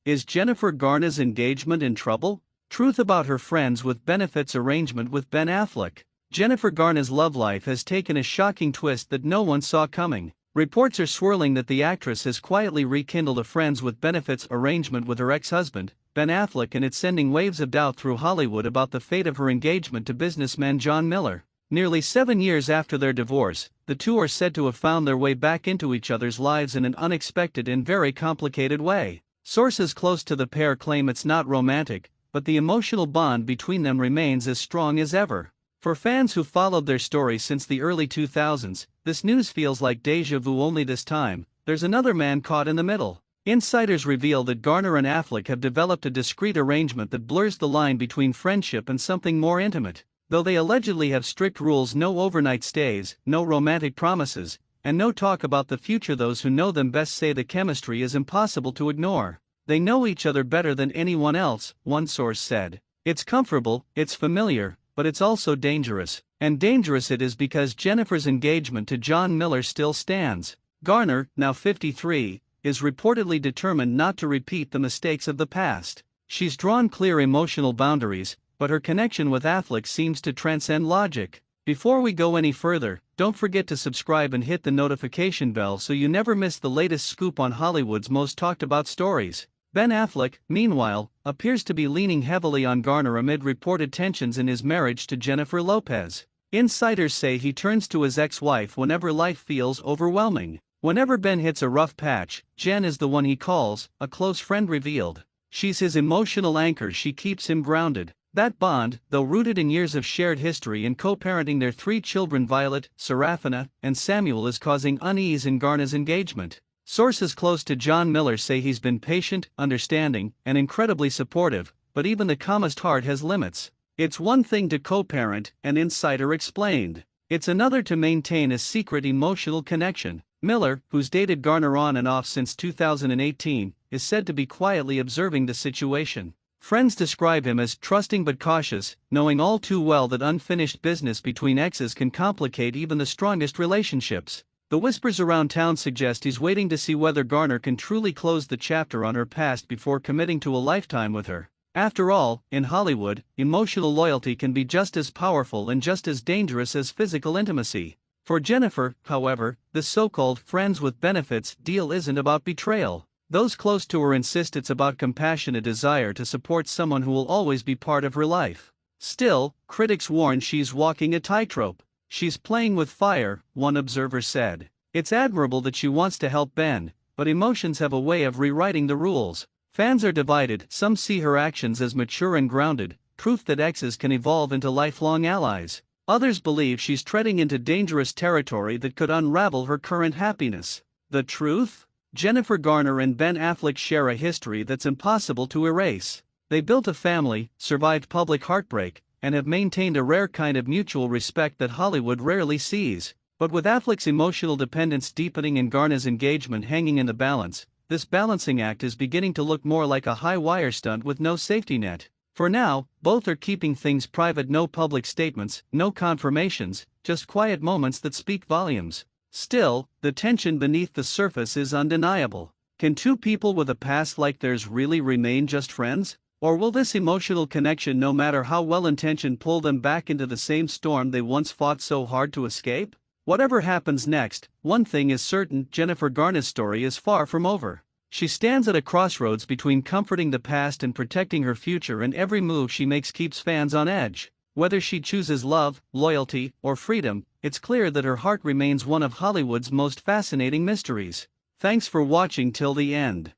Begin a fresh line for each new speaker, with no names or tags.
Is Jennifer Garner's engagement in trouble? Truth about her friends with benefits arrangement with Ben Affleck. Jennifer Garner's love life has taken a shocking twist that no one saw coming. Reports are swirling that the actress has quietly rekindled a friends with benefits arrangement with her ex-husband, Ben Affleck, and it's sending waves of doubt through Hollywood about the fate of her engagement to businessman John Miller. Nearly 7 years after their divorce, the two are said to have found their way back into each other's lives in an unexpected and very complicated way. Sources close to the pair claim it's not romantic, but the emotional bond between them remains as strong as ever. For fans who followed their story since the early 2000s, this news feels like déjà vu, only this time there's another man caught in the middle. Insiders reveal that Garner and Affleck have developed a discreet arrangement that blurs the line between friendship and something more intimate. Though they allegedly have strict rules: no overnight stays, no romantic promises, and no talk about the future, those who know them best say the chemistry is impossible to ignore. They know each other better than anyone else, one source said. It's comfortable, it's familiar, but it's also dangerous. And dangerous it is because Jennifer's engagement to John Miller still stands. Garner, now 53, is reportedly determined not to repeat the mistakes of the past. She's drawn clear emotional boundaries, but her connection with Affleck seems to transcend logic. Before we go any further, don't forget to subscribe and hit the notification bell so you never miss the latest scoop on Hollywood's most talked about stories. Ben Affleck, meanwhile, appears to be leaning heavily on Garner amid reported tensions in his marriage to Jennifer Lopez. Insiders say he turns to his ex-wife whenever life feels overwhelming. Whenever Ben hits a rough patch, Jen is the one he calls, a close friend revealed. She's his emotional anchor, she keeps him grounded. That bond, though rooted in years of shared history and co-parenting their 3 children Violet, Serafina, and Samuel, is causing unease in Garner's engagement. Sources close to John Miller say he's been patient, understanding, and incredibly supportive, but even the calmest heart has limits. It's one thing to co-parent, an insider explained. It's another to maintain a secret emotional connection. Miller, who's dated Garner on and off since 2018, is said to be quietly observing the situation. Friends describe him as trusting but cautious, knowing all too well that unfinished business between exes can complicate even the strongest relationships. The whispers around town suggest he's waiting to see whether Garner can truly close the chapter on her past before committing to a lifetime with her. After all, in Hollywood, emotional loyalty can be just as powerful and just as dangerous as physical intimacy. For Jennifer, however, this so-called friends with benefits deal isn't about betrayal. Those close to her insist it's about compassion, a desire to support someone who will always be part of her life. Still, critics warn she's walking a tightrope. She's playing with fire, one observer said. It's admirable that she wants to help Ben, but emotions have a way of rewriting the rules. Fans are divided. Some see her actions as mature and grounded, proof that exes can evolve into lifelong allies. Others believe she's treading into dangerous territory that could unravel her current happiness. The truth? Jennifer Garner and Ben Affleck share a history that's impossible to erase. They built a family, survived public heartbreak, and have maintained a rare kind of mutual respect that Hollywood rarely sees. But with Affleck's emotional dependence deepening and Garner's engagement hanging in the balance, this balancing act is beginning to look more like a high-wire stunt with no safety net. For now, both are keeping things private: no public statements, no confirmations, just quiet moments that speak volumes. Still, the tension beneath the surface is undeniable. Can two people with a past like theirs really remain just friends? Or will this emotional connection, no matter how well-intentioned, pull them back into the same storm they once fought so hard to escape? Whatever happens next, one thing is certain: Jennifer Garner's story is far from over. She stands at a crossroads between comforting the past and protecting her future, and every move she makes keeps fans on edge. Whether she chooses love, loyalty, or freedom, it's clear that her heart remains one of Hollywood's most fascinating mysteries. Thanks for watching till the end.